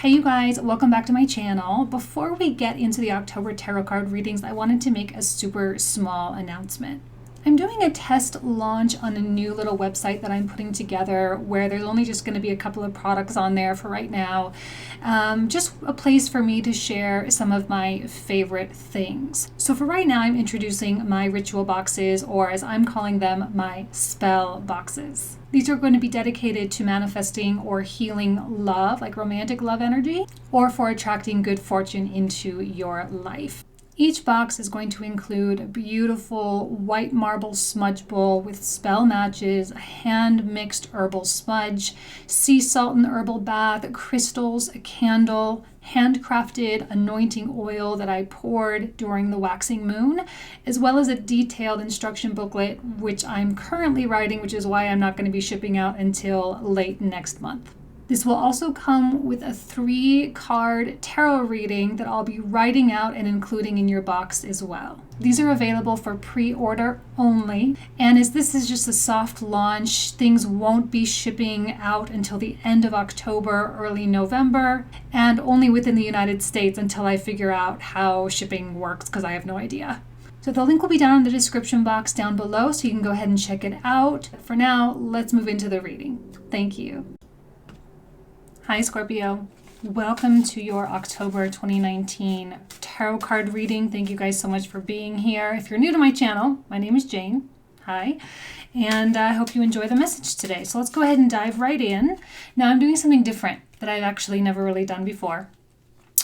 Hey you guys, welcome back to my channel. Before we get into the October tarot card readings, I wanted to make a super small announcement. I'm doing a test launch on a new little website that I'm putting together where there's only just going to be a couple of products on there for right now. Just a place for me to share some of my favorite things. So for right now, I'm introducing my ritual boxes, or as I'm calling them, my spell boxes. These are going to be dedicated to manifesting or healing love, like romantic love energy, or for attracting good fortune into your life. Each box is going to include a beautiful white marble smudge bowl with spell matches, a hand-mixed herbal smudge, sea salt and herbal bath, crystals, a candle, handcrafted anointing oil that I poured during the waxing moon, as well as a detailed instruction booklet, which I'm currently writing, which is why I'm not going to be shipping out until late next month. This will also come with a 3-card tarot reading that I'll be writing out and including in your box as well. These are available for pre-order only, and as this is just a soft launch, things won't be shipping out until the end of October, early November, and only within the United States until I figure out how shipping works, because I have no idea. So the link will be down in the description box down below, so you can go ahead and check it out. For now, let's move into the reading. Thank you. Hi Scorpio, welcome to your October 2019 tarot card reading. Thank you guys so much for being here. If you're new to my channel, my name is Jane. Hi, and I hope you enjoy the message today. So let's go ahead and dive right in. Now I'm doing something different that I've actually never really done before.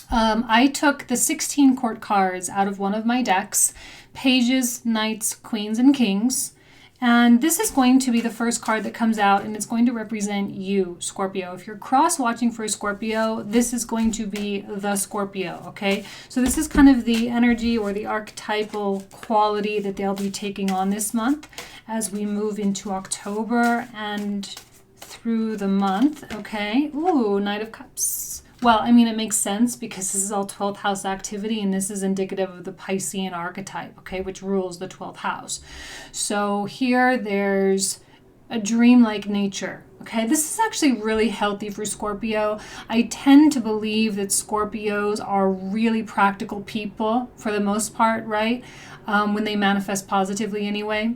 I took the 16 court cards out of one of my decks, Pages, Knights, Queens, and Kings. And this is going to be the first card that comes out, and it's going to represent you, Scorpio. If you're cross-watching for a Scorpio, this is going to be the Scorpio, okay? So this is kind of the energy or the archetypal quality that they'll be taking on this month as we move into October and through the month, okay? Ooh, Knight of Cups. Well, I mean, it makes sense because this is all 12th house activity, and this is indicative of the Piscean archetype, okay, which rules the 12th house. So here there's a dreamlike nature, okay? This is actually really healthy for Scorpio. I tend to believe that Scorpios are really practical people for the most part, right? When they manifest positively anyway.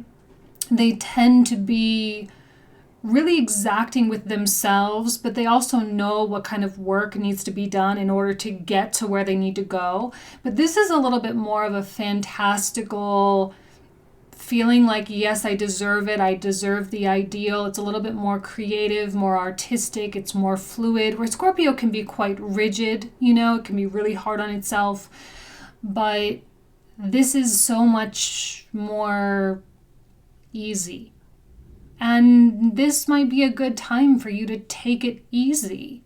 They tend to be really exacting with themselves, but they also know what kind of work needs to be done in order to get to where they need to go. But this is a little bit more of a fantastical feeling like, yes, I deserve it. I deserve the ideal. It's a little bit more creative, more artistic. It's more fluid, where Scorpio can be quite rigid, you know, it can be really hard on itself. But this is so much more easy. And this might be a good time for you to take it easy,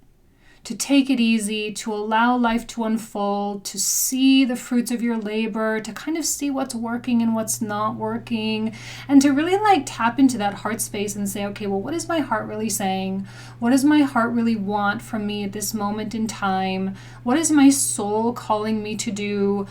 to allow life to unfold, to see the fruits of your labor, to kind of see what's working and what's not working, and to really like tap into that heart space and say, okay, well, what is my heart really saying? What does my heart really want from me at this moment in time? What is my soul calling me to do?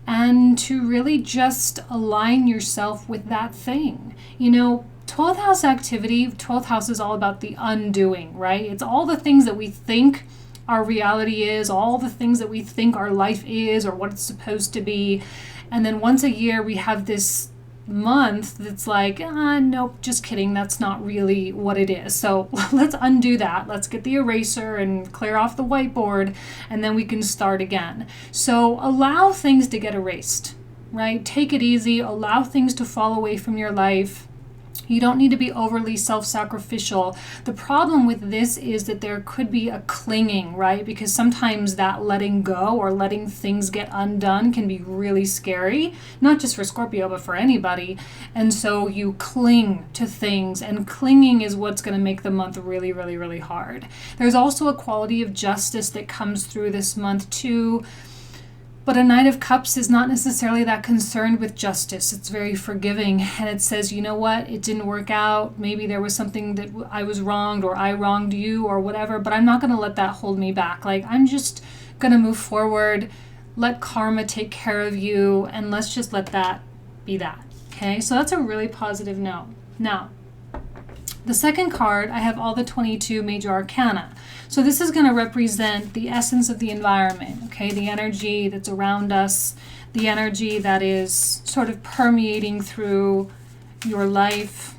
And to really just align yourself with that thing. You know, 12th house activity, 12th house is all about the undoing, right? It's all the things that we think our reality is, all the things that we think our life is or what it's supposed to be. And then once a year we have this month that's like, nope, just kidding. That's not really what it is. So let's undo that. Let's get the eraser and clear off the whiteboard, and then we can start again. So allow things to get erased, right? Take it easy. Allow things to fall away from your life. You don't need to be overly self-sacrificial. The problem with this is that there could be a clinging, right? Because sometimes that letting go or letting things get undone can be really scary, not just for Scorpio, but for anybody. And so you cling to things, and clinging is what's going to make the month really, really, really hard. There's also a quality of justice that comes through this month too. But a Knight of Cups is not necessarily that concerned with justice. It's very forgiving, and it says, you know what, it didn't work out. Maybe there was something that I was wronged, or I wronged you, or whatever, but I'm not going to let that hold me back. Like, I'm just going to move forward, let karma take care of you, and let's just let that be that. Okay, so that's a really positive note. Now, The second card, I have all the 22 major arcana. So this is going to represent the essence of the environment, okay? The energy that's around us, the energy that is sort of permeating through your life.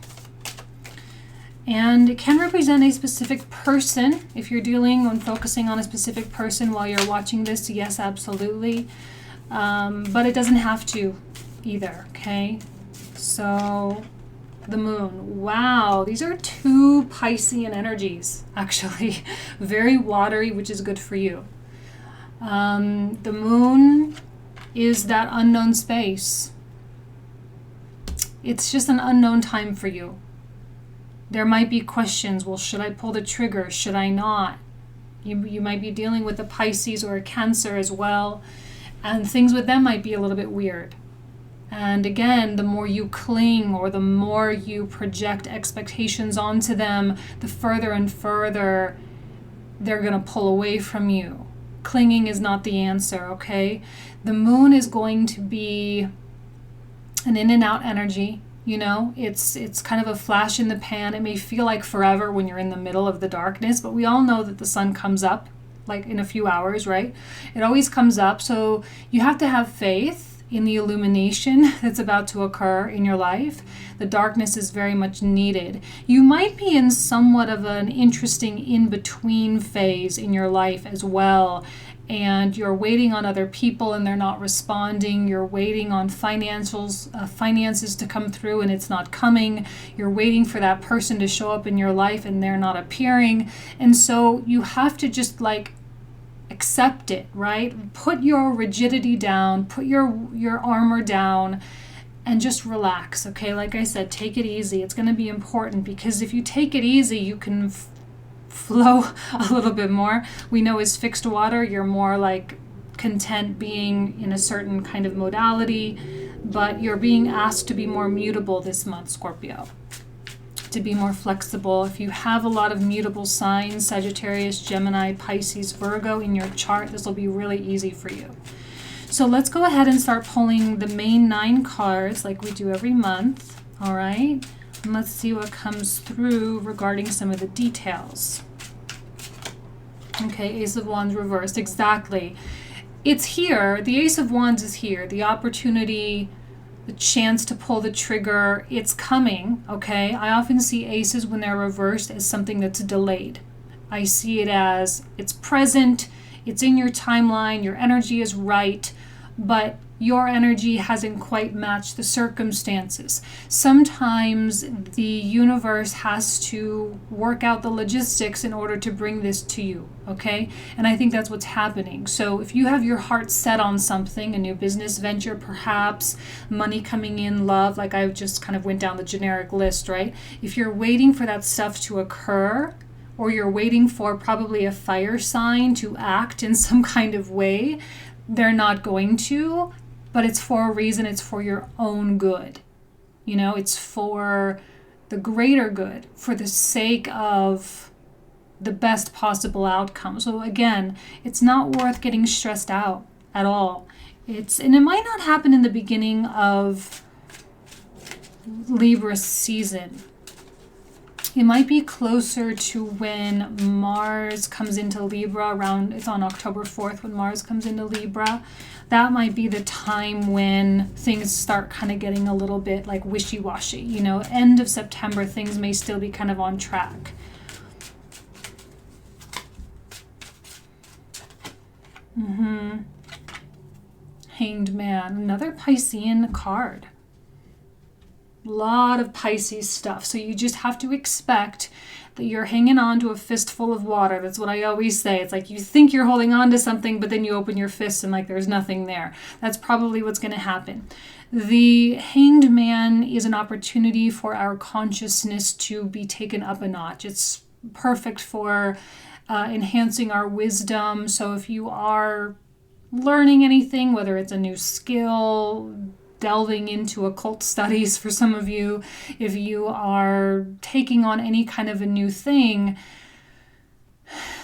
And it can represent a specific person. If you're dealing and focusing on a specific person while you're watching this, yes, absolutely. But it doesn't have to either, okay? So the moon. Wow, these are two Piscean energies, actually. Very watery, which is good for you. The moon is that unknown space. It's just an unknown time for you. There might be questions. Well, should I pull the trigger? Should I not? You might be dealing with a Pisces or a Cancer as well. And things with them might be a little bit weird. And again, the more you cling or the more you project expectations onto them, the further and further they're going to pull away from you. Clinging is not the answer, okay? The moon is going to be an in and out energy. You know, it's kind of a flash in the pan. It may feel like forever when you're in the middle of the darkness, but we all know that the sun comes up like in a few hours, right? It always comes up. So you have to have faith in the illumination that's about to occur in your life. The darkness is very much needed. You might be in somewhat of an interesting in-between phase in your life as well. And you're waiting on other people and they're not responding. You're waiting on finances to come through and it's not coming. You're waiting for that person to show up in your life and they're not appearing. And so you have to just like accept it, right? Put your rigidity down, put your armor down, and just relax, okay? Like I said, take it easy. It's going to be important because if you take it easy, you can flow a little bit more. We know as fixed water, you're more like content being in a certain kind of modality, but you're being asked to be more mutable this month, Scorpio, to be more flexible. If you have a lot of mutable signs, Sagittarius, Gemini, Pisces, Virgo in your chart, this will be really easy for you. So let's go ahead and start pulling the main 9 cards like we do every month, all right? And let's see what comes through regarding some of the details. Okay, Ace of Wands reversed, exactly. It's here, the Ace of Wands is here, the opportunity, the chance to pull the trigger, it's coming, okay? I often see aces when they're reversed as something that's delayed. I see it as it's present, it's in your timeline, your energy is right, but your energy hasn't quite matched the circumstances. Sometimes the universe has to work out the logistics in order to bring this to you, okay? And I think that's what's happening. So if you have your heart set on something, a new business venture perhaps, money coming in, love, like I just kind of went down the generic list, right? If you're waiting for that stuff to occur, or you're waiting for probably a fire sign to act in some kind of way, they're not going to. But it's for a reason, it's for your own good. You know, it's for the greater good, for the sake of the best possible outcome. So again, it's not worth getting stressed out at all. And it might not happen in the beginning of Libra season. It might be closer to when Mars comes into Libra it's on October 4th when Mars comes into Libra. That might be the time when things start kind of getting a little bit like wishy-washy. You know, end of September, things may still be kind of on track. Hanged Man, another Piscean card. Lot of Pisces stuff. So you just have to expect that you're hanging on to a fistful of water. That's what I always say. It's like you think you're holding on to something, but then you open your fist and like there's nothing there. That's probably what's going to happen. The Hanged Man is an opportunity for our consciousness to be taken up a notch. It's perfect for enhancing our wisdom. So if you are learning anything, whether it's a new skill, delving into occult studies for some of you, if you are taking on any kind of a new thing,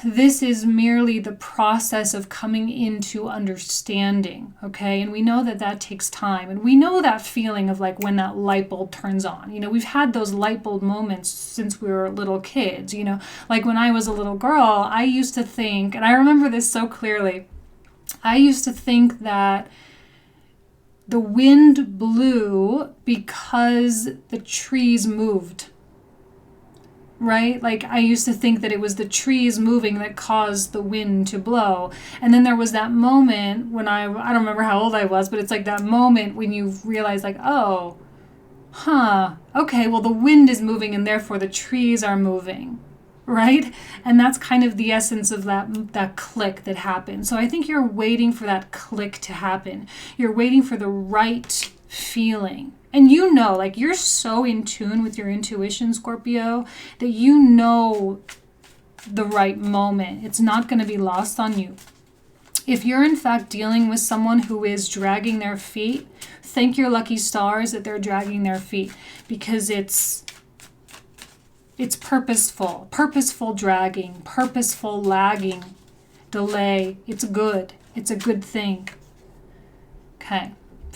This is merely the process of coming into understanding, okay? And we know that that takes time. And we know that feeling of like when that light bulb turns on. You know, we've had those light bulb moments since we were little kids, you know? Like when I was a little girl, I used to think, and I remember this so clearly, I used to think that the wind blew because the trees moved. Right? Like I used to think that it was the trees moving that caused the wind to blow. And then there was that moment when I don't remember how old I was, but it's like that moment when you realize like, oh, okay, well the wind is moving and therefore the trees are moving. Right? And that's kind of the essence of that click that happened. So I think you're waiting for that click to happen. You're waiting for the right feeling. And you know, like you're so in tune with your intuition, Scorpio, that you know the right moment. It's not going to be lost on you. If you're in fact dealing with someone who is dragging their feet, thank your lucky stars that they're dragging their feet, because it's purposeful dragging, purposeful lagging, delay. It's good. It's a good thing. Okay.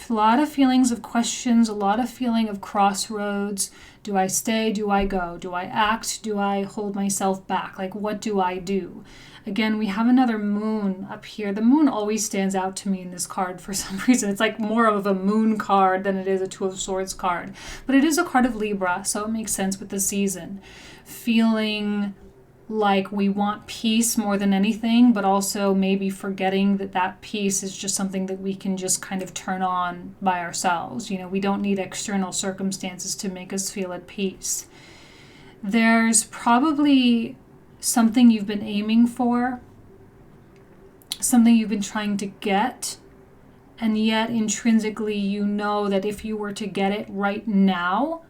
A lot of feelings of questions, a lot of feeling of crossroads. Do I stay? Do I go? Do I act? Do I hold myself back? Like, what do I do? Again, we have another moon up here. The moon always stands out to me in this card for some reason. It's like more of a moon card than it is a Two of Swords card. But it is a card of Libra, so it makes sense with the season. Feeling like we want peace more than anything, but also maybe forgetting that that peace is just something that we can just kind of turn on by ourselves. You know, we don't need external circumstances to make us feel at peace. There's probably something you've been aiming for, something you've been trying to get, and yet intrinsically you know that if you were to get it right now,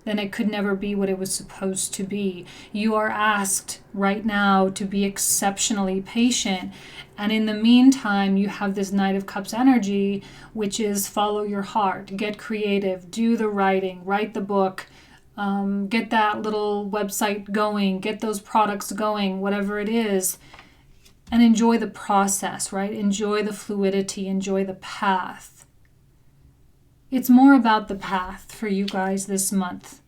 then it could never be what it was supposed to be. You are asked right now to be exceptionally patient. And in the meantime, you have this Knight of Cups energy, which is follow your heart, get creative, do the writing, write the book, get that little website going, get those products going, whatever it is, and enjoy the process, right? Enjoy the fluidity, enjoy the path. It's more about the path for you guys this month,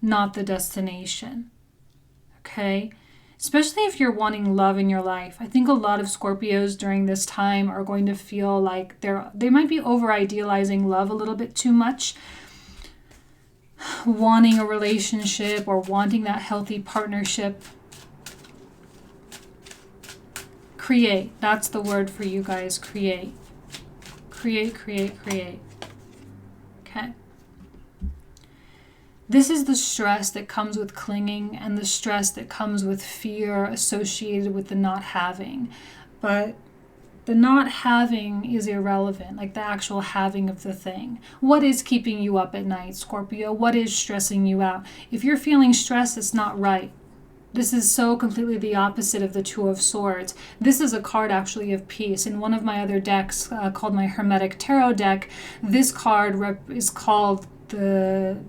not the destination. Okay? Especially if you're wanting love in your life. I think a lot of Scorpios during this time are going to feel like they might be over-idealizing love a little bit too much. Wanting a relationship or wanting that healthy partnership. Create. That's the word for you guys. Create. Create, create, create. Okay. This is the stress that comes with clinging and the stress that comes with fear associated with the not having. But the not having is irrelevant, like the actual having of the thing. What is keeping you up at night, Scorpio? What is stressing you out? If you're feeling stressed, it's not right. This is so completely the opposite of the Two of Swords. This is a card actually of peace. In one of my other decks called my Hermetic Tarot deck, this card is called the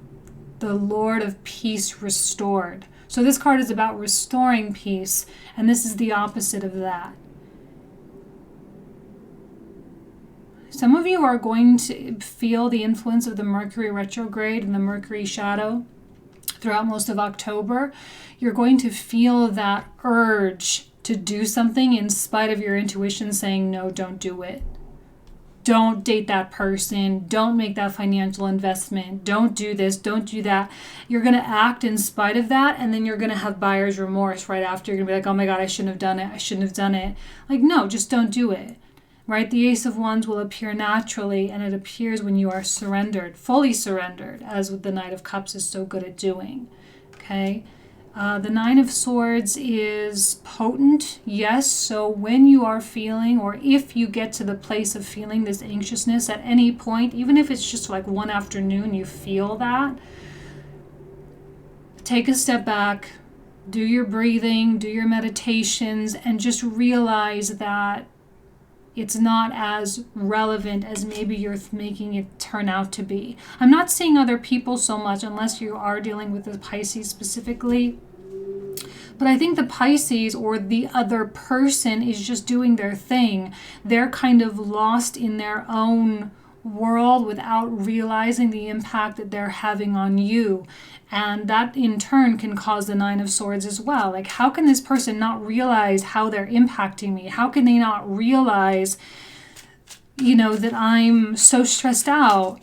Lord of Peace Restored. So this card is about restoring peace, and this is the opposite of that. Some of you are going to feel the influence of the Mercury retrograde and the Mercury shadow throughout most of October. You're going to feel that urge to do something in spite of your intuition saying, no, don't do it. Don't date that person. Don't make that financial investment. Don't do this. Don't do that. You're going to act in spite of that, and then you're going to have buyer's remorse right after. You're going to be like, oh my God, I shouldn't have done it. I shouldn't have done it. Like, no, just don't do it. Right? The Ace of Wands will appear naturally, and it appears when you are surrendered, fully surrendered, as the Knight of Cups is so good at doing. Okay? The Nine of Swords is potent, yes. So when you are feeling, or if you get to the place of feeling this anxiousness at any point, even if it's just like one afternoon, you feel that, take a step back, do your breathing, do your meditations, and just realize that it's not as relevant as maybe you're making it turn out to be. I'm not seeing other people so much unless you are dealing with the Pisces specifically. But I think the Pisces or the other person is just doing their thing. They're kind of lost in their own world without realizing the impact that they're having on you. And that in turn can cause the Nine of Swords as well. Like, how can this person not realize how they're impacting me? How can they not realize, that I'm so stressed out?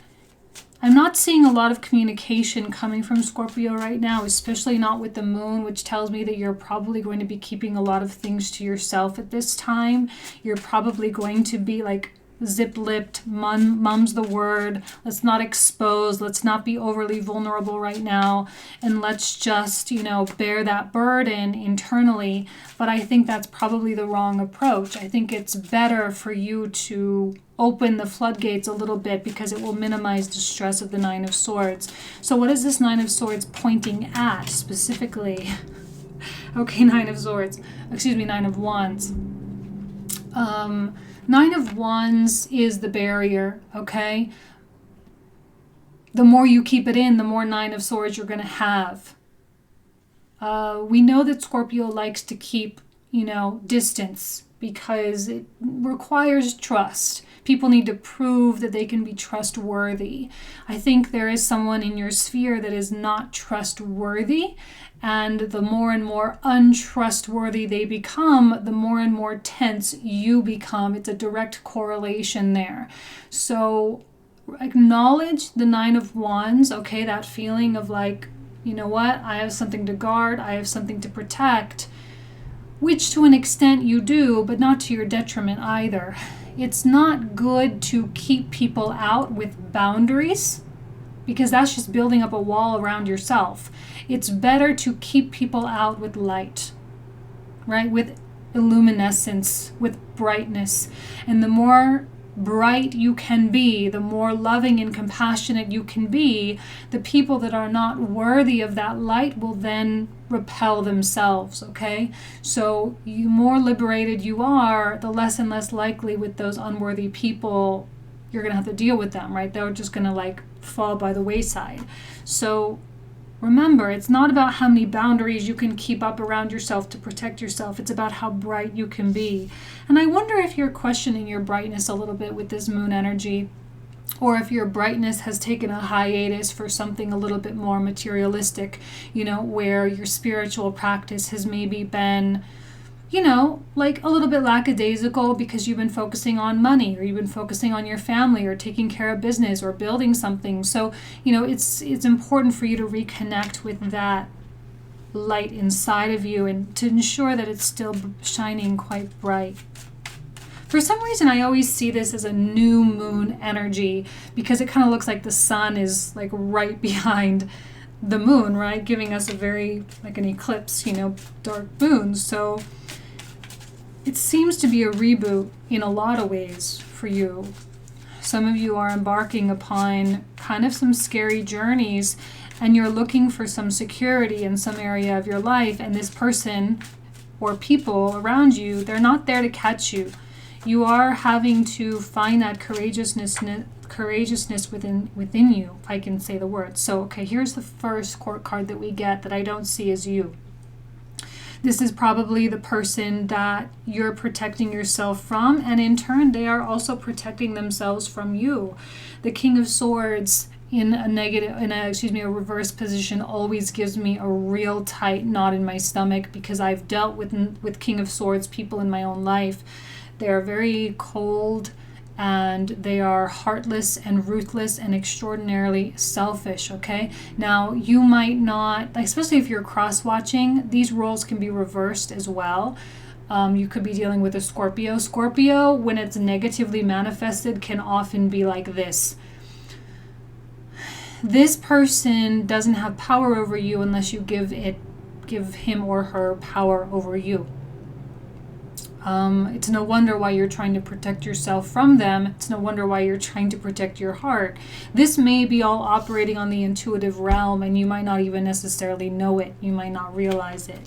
I'm not seeing a lot of communication coming from Scorpio right now, especially not with the moon, which tells me that you're probably going to be keeping a lot of things to yourself at this time. You're probably going to be like zip-lipped, mum's the word. Let's not expose. Let's not be overly vulnerable right now. And let's just, bear that burden internally. But I think that's probably the wrong approach. I think it's better for you to open the floodgates a little bit because it will minimize the stress of the Nine of Swords. So what is this Nine of Swords pointing at specifically? Okay, Nine of Wands. Nine of Wands is the barrier, okay? The more you keep it in, the more Nine of Swords you're going to have. We know that Scorpio likes to keep, distance because it requires trust. People need to prove that they can be trustworthy. I think there is someone in your sphere that is not trustworthy, and the more and more untrustworthy they become, the more and more tense you become. It's a direct correlation there. So acknowledge the Nine of Wands, okay, that feeling of like, you know what, I have something to guard, I have something to protect, which to an extent you do, but not to your detriment either. It's not good to keep people out with boundaries because that's just building up a wall around yourself. It's better to keep people out with light, right? With illuminescence, with brightness. And the more bright you can be, the more loving and compassionate you can be, the people that are not worthy of that light will then repel themselves, okay? So the more liberated you are, the less and less likely with those unworthy people you're going to have to deal with them, right? They're just going to fall by the wayside. So remember, it's not about how many boundaries you can keep up around yourself to protect yourself. It's about how bright you can be. And I wonder if you're questioning your brightness a little bit with this moon energy, or if your brightness has taken a hiatus for something a little bit more materialistic, where your spiritual practice has maybe been, like a little bit lackadaisical because you've been focusing on money, or you've been focusing on your family, or taking care of business, or building something. So, it's important for you to reconnect with that light inside of you and to ensure that it's still shining quite bright. For some reason, I always see this as a new moon energy because it kind of looks like the sun is like right behind the moon, right? Giving us a very, like an eclipse, dark moon. So it seems to be a reboot in a lot of ways for you. Some of you are embarking upon kind of some scary journeys and you're looking for some security in some area of your life, and this person or people around you, they're not there to catch you. You are having to find that courageousness within you, if I can say the word. So, okay, here's the first court card that we get that I don't see as you. This is probably the person that you're protecting yourself from, and in turn, they are also protecting themselves from you. The King of Swords in a reverse position always gives me a real tight knot in my stomach because I've dealt with King of Swords people in my own life. They are very cold, and they are heartless and ruthless and extraordinarily selfish, okay? Now, you might not, especially if you're cross-watching, these roles can be reversed as well. You could be dealing with a Scorpio. Scorpio, when it's negatively manifested, can often be like this. This person doesn't have power over you unless you give him or her power over you. It's no wonder why you're trying to protect yourself from them. It's no wonder why you're trying to protect your heart. This may be all operating on the intuitive realm, and you might not even necessarily know it. You might not realize it.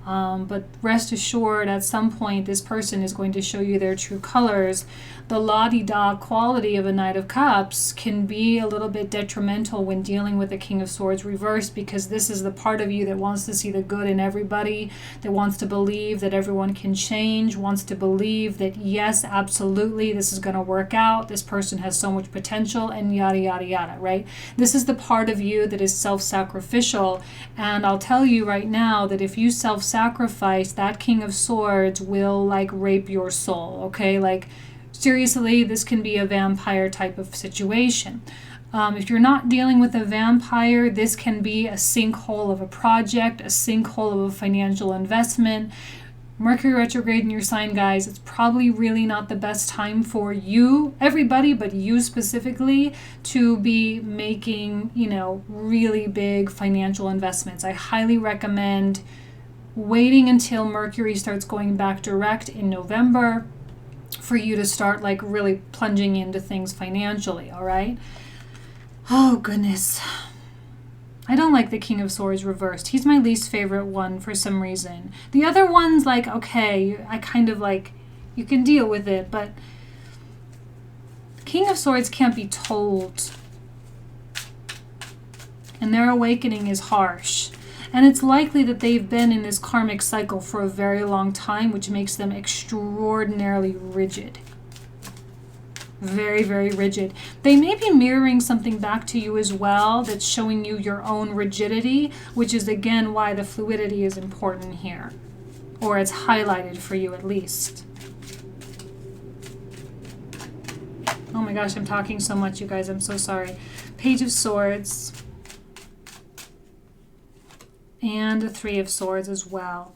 But rest assured, at some point, this person is going to show you their true colors. The la-di-da quality of a Knight of Cups can be a little bit detrimental when dealing with the King of Swords reversed, because this is the part of you that wants to see the good in everybody, that wants to believe that everyone can change, wants to believe that, yes, absolutely, this is going to work out, this person has so much potential, and yada, yada, yada, right? This is the part of you that is self-sacrificial, and I'll tell you right now that if you self-sacrifice, that King of Swords will, like, rape your soul, okay? Like, seriously, this can be a vampire type of situation. If you're not dealing with a vampire, this can be a sinkhole of a project, a sinkhole of a financial investment. Mercury retrograde in your sign, guys, it's probably really not the best time for you, everybody, but you specifically, to be making, really big financial investments. I highly recommend waiting until Mercury starts going back direct in November for you to start like really plunging into things financially, all right? Oh, goodness. I don't like the King of Swords reversed. He's my least favorite one for some reason. The other one's like, okay, I kind of like, you can deal with it, but King of Swords can't be told. And their awakening is harsh. And it's likely that they've been in this karmic cycle for a very long time, which makes them extraordinarily rigid. Very, very rigid. They may be mirroring something back to you as well that's showing you your own rigidity, which is again why the fluidity is important here. Or it's highlighted for you at least. Oh my gosh, I'm talking so much, you guys. I'm so sorry. Page of Swords. And the Three of Swords as well.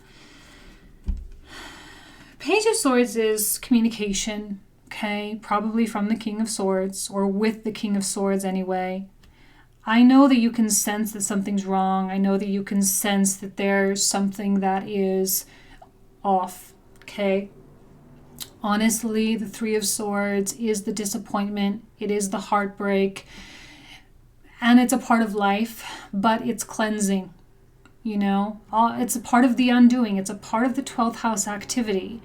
Page of Swords is communication, okay? Probably from the King of Swords, or with the King of Swords anyway. I know that you can sense that something's wrong. I know that you can sense that there's something that is off, okay? Honestly, the Three of Swords is the disappointment. It is the heartbreak. And it's a part of life, but it's cleansing. It's a part of the undoing. It's a part of the 12th house activity.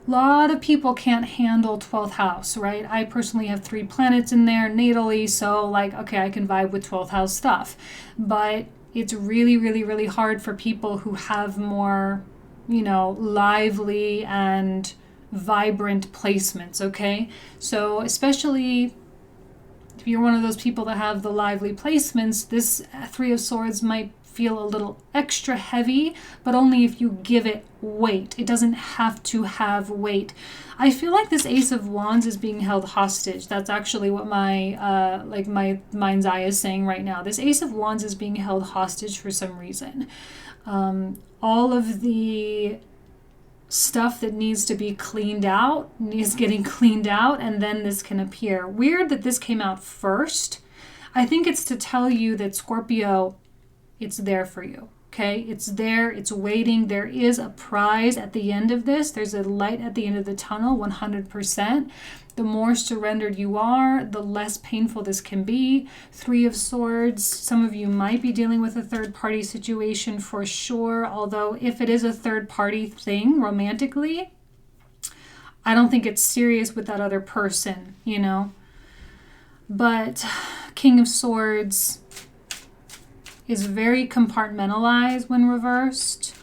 A lot of people can't handle 12th house, right? I personally have 3 planets in there natally, so okay, I can vibe with 12th house stuff. But it's really, really, really hard for people who have more, lively and vibrant placements, okay? So especially if you're one of those people that have the lively placements, this Three of Swords might feel a little extra heavy, but only if you give it weight. It doesn't have to have weight. I feel like this Ace of Wands is being held hostage. That's actually what my my mind's eye is saying right now. This Ace of Wands is being held hostage for some reason. All of the stuff that needs to be cleaned out is getting cleaned out, and then this can appear. Weird that this came out first. I think it's to tell you that Scorpio, it's there for you, okay? It's there, it's waiting. There is a prize at the end of this. There's a light at the end of the tunnel, 100%. The more surrendered you are, the less painful this can be. Three of Swords, some of you might be dealing with a third-party situation for sure, although if it is a third-party thing romantically, I don't think it's serious with that other person, But King of Swords is very compartmentalized when reversed,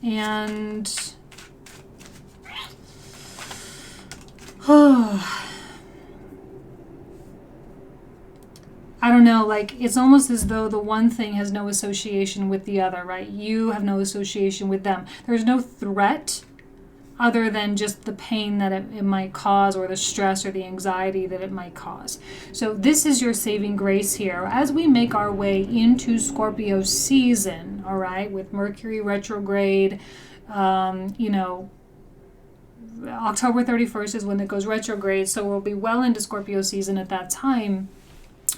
and I don't know, it's almost as though the one thing has no association with the other, right? You have no association with them. There's no threat other than just the pain that it might cause, or the stress or the anxiety that it might cause. So this is your saving grace here. As we make our way into Scorpio season, all right, with Mercury retrograde, October 31st is when it goes retrograde, so we'll be well into Scorpio season at that time.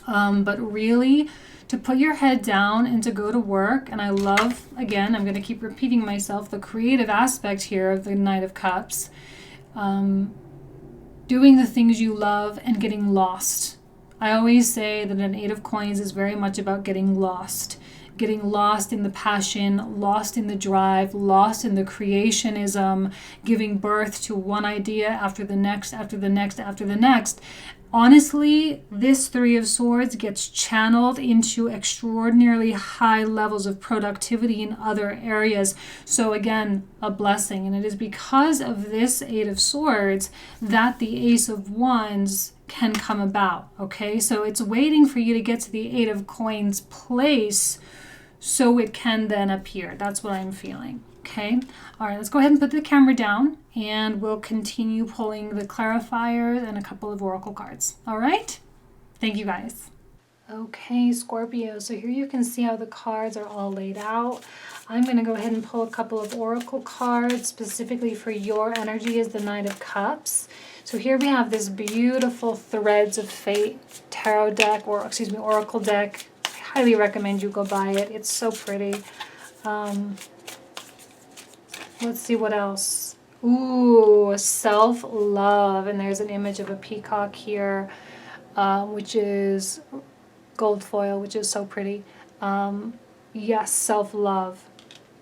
But really, to put your head down and to go to work. And I love, again, I'm going to keep repeating myself, the creative aspect here of the Knight of Cups. Doing the things you love and getting lost. I always say that an Eight of Coins is very much about getting lost. getting lost in the passion, lost in the drive, lost in the creationism, giving birth to one idea after the next, after the next, after the next. Honestly, this Three of Swords gets channeled into extraordinarily high levels of productivity in other areas. So again, a blessing. And it is because of this Eight of Swords that the Ace of Wands can come about. Okay, so it's waiting for you to get to the Eight of Coins place so it can then appear. That's what I'm feeling. Okay, all right, let's go ahead and put the camera down and we'll continue pulling the clarifiers and a couple of oracle cards. All right, thank you guys. Okay, Scorpio, so here you can see how the cards are all laid out. I'm going to go ahead and pull a couple of oracle cards specifically for your energy as the Knight of Cups. So here we have this beautiful Threads of Fate tarot deck, or excuse me, oracle deck. I highly recommend you go buy it. It's so pretty. Let's see what else. Ooh, self-love. And there's an image of a peacock here, which is gold foil, which is so pretty. Yes, self-love.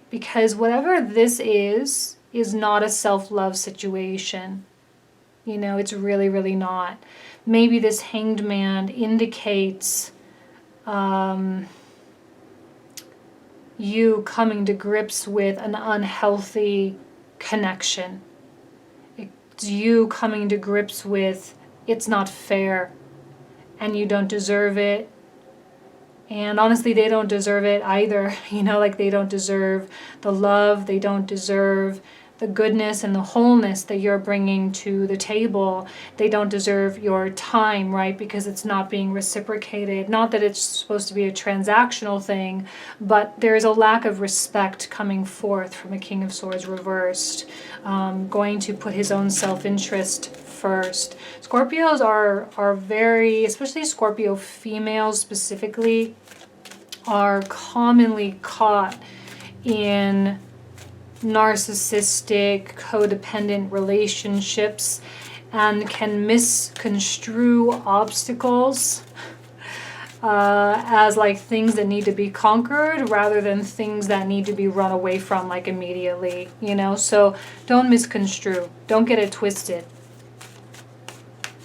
Because whatever this is not a self-love situation. You know, it's really, really not. Maybe this Hanged Man indicates you coming to grips with an unhealthy connection. It's you coming to grips with it's not fair and you don't deserve it. And honestly, they don't deserve it either. You know, like they don't deserve the love, they don't deserve the goodness and the wholeness that you're bringing to the table. They don't deserve your time, right? Because it's not being reciprocated. Not that it's supposed to be a transactional thing, but there is a lack of respect coming forth from a King of Swords reversed, going to put his own self-interest first. Scorpios are very, especially Scorpio females specifically, are commonly caught in narcissistic, codependent relationships and can misconstrue obstacles as like things that need to be conquered rather than things that need to be run away from like immediately, you know? So don't misconstrue. Don't get it twisted.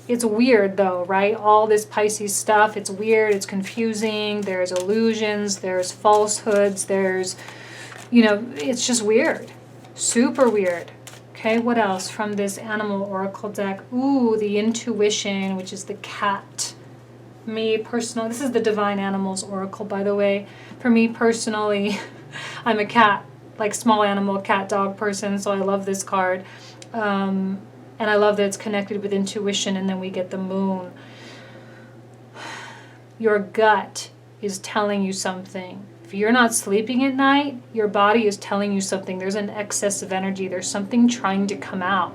It's weird though, right? All this Pisces stuff, it's weird, it's confusing, there's illusions, there's falsehoods, there's, you know, it's just weird. Super weird. Okay, what else from this animal oracle deck? Ooh, the intuition, which is the cat. Me personally, this is the Divine Animals oracle, by the way. For me personally, I'm a cat, like small animal, cat, dog person, so I love this card. And I love that it's connected with intuition, and then we get the moon. Your gut is telling you something. If you're not sleeping at night, your body is telling you something. There's an excess of energy. There's something trying to come out.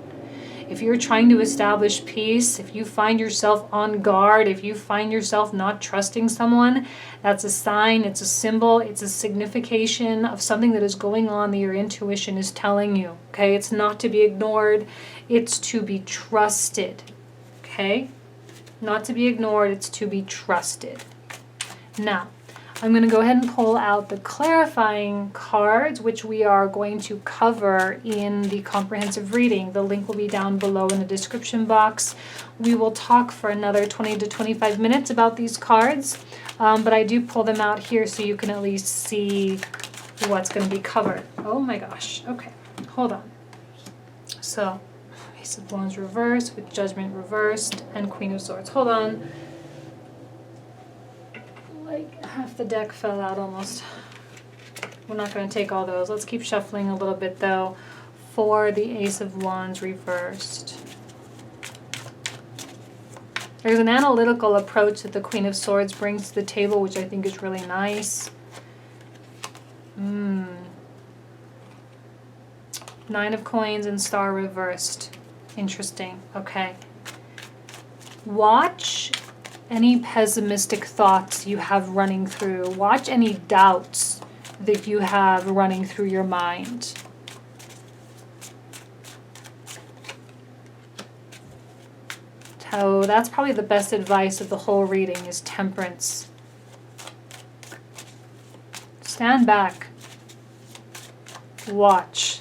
If you're trying to establish peace, if you find yourself on guard, if you find yourself not trusting someone, that's a sign, it's a symbol, it's a signification of something that is going on that your intuition is telling you. Okay, it's not to be ignored, it's to be trusted. Okay, not to be ignored, it's to be trusted. Now, I'm going to go ahead and pull out the clarifying cards, which we are going to cover in the comprehensive reading. The link will be down below in the description box. We will talk for another 20 to 25 minutes about these cards, but I do pull them out here so you can at least see what's going to be covered. Oh my gosh. Okay, hold on. So, Ace of Wands reversed with Judgment reversed and Queen of Swords. Hold on. Like half the deck fell out almost. We're not going to take all those. Let's keep shuffling a little bit though for the Ace of Wands reversed. There's an analytical approach that the Queen of Swords brings to the table, which I think is really nice. Nine of Coins and Star reversed. Interesting. Okay. Watch any pessimistic thoughts you have running through. Watch any doubts that you have running through your mind. So that's probably the best advice of the whole reading is temperance. Stand back. Watch.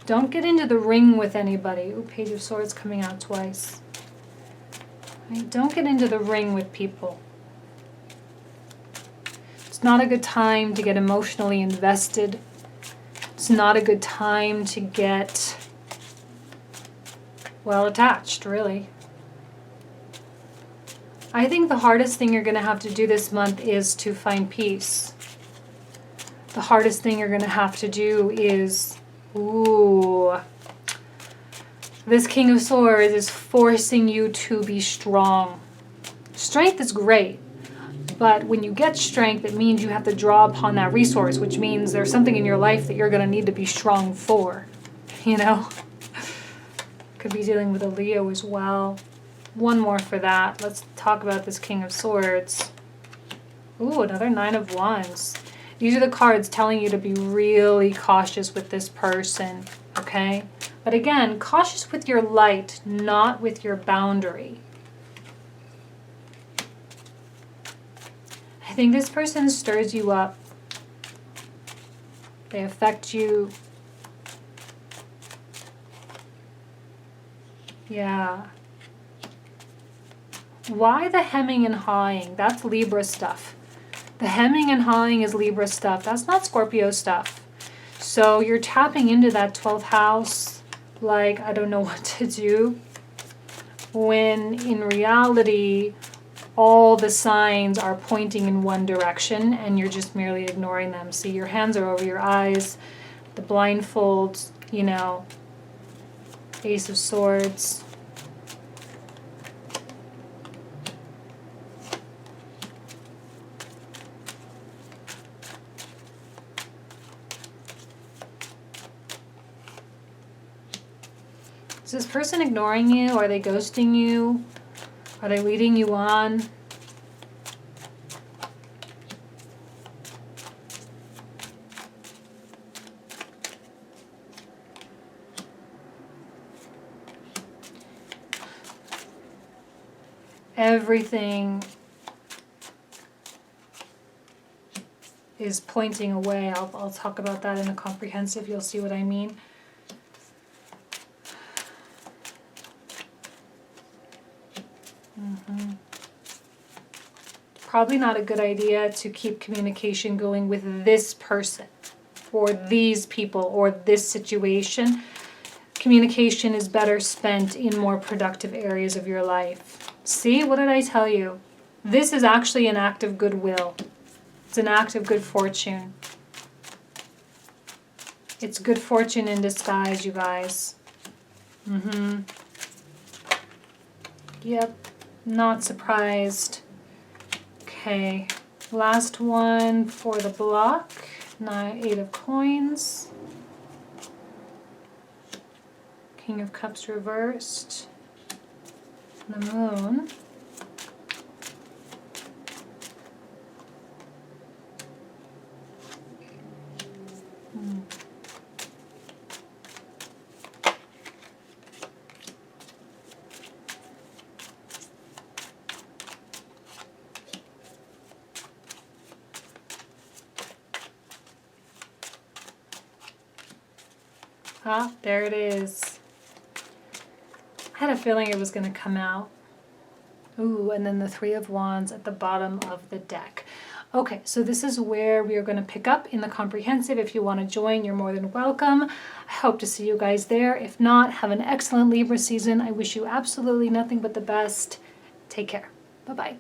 Don't get into the ring with anybody. Ooh, Page of Swords coming out twice. Right? Don't get into the ring with people. It's not a good time to get emotionally invested. It's not a good time to get, well, attached, really. I think the hardest thing you're going to have to do this month is to find peace. The hardest thing you're going to have to do is, ooh, this King of Swords is forcing you to be strong. Strength is great, but when you get strength, it means you have to draw upon that resource, which means there's something in your life that you're going to need to be strong for, you know? Could be dealing with a Leo as well. One more for that. Let's talk about this King of Swords. Ooh, another Nine of Wands. These are the cards telling you to be really cautious with this person, okay? But again, cautious with your light, not with your boundary. I think this person stirs you up. They affect you. Yeah. Why the hemming and hawing? That's Libra stuff. The hemming and hawing is Libra stuff. That's not Scorpio stuff. So you're tapping into that 12th house like, I don't know what to do. When in reality, all the signs are pointing in one direction and you're just merely ignoring them. See, your hands are over your eyes. The blindfold, you know, Ace of Swords. Is this person ignoring you? Are they ghosting you? Are they leading you on? Everything is pointing away. I'll talk about that in a comprehensive. You'll see what I mean. Probably not a good idea to keep communication going with this person or these people or this situation. Communication is better spent in more productive areas of your life. See, what did I tell you? This is actually an act of goodwill. It's an act of good fortune. It's good fortune in disguise, you guys. Yep, not surprised. Okay, last one for the block. 8 of Coins. King of Cups reversed. The Moon. Ah, there it is. I had a feeling it was going to come out. Ooh, and then the Three of Wands at the bottom of the deck. Okay, so this is where we are going to pick up in the comprehensive. If you want to join, you're more than welcome. I hope to see you guys there. If not, have an excellent Libra season. I wish you absolutely nothing but the best. Take care. Bye-bye.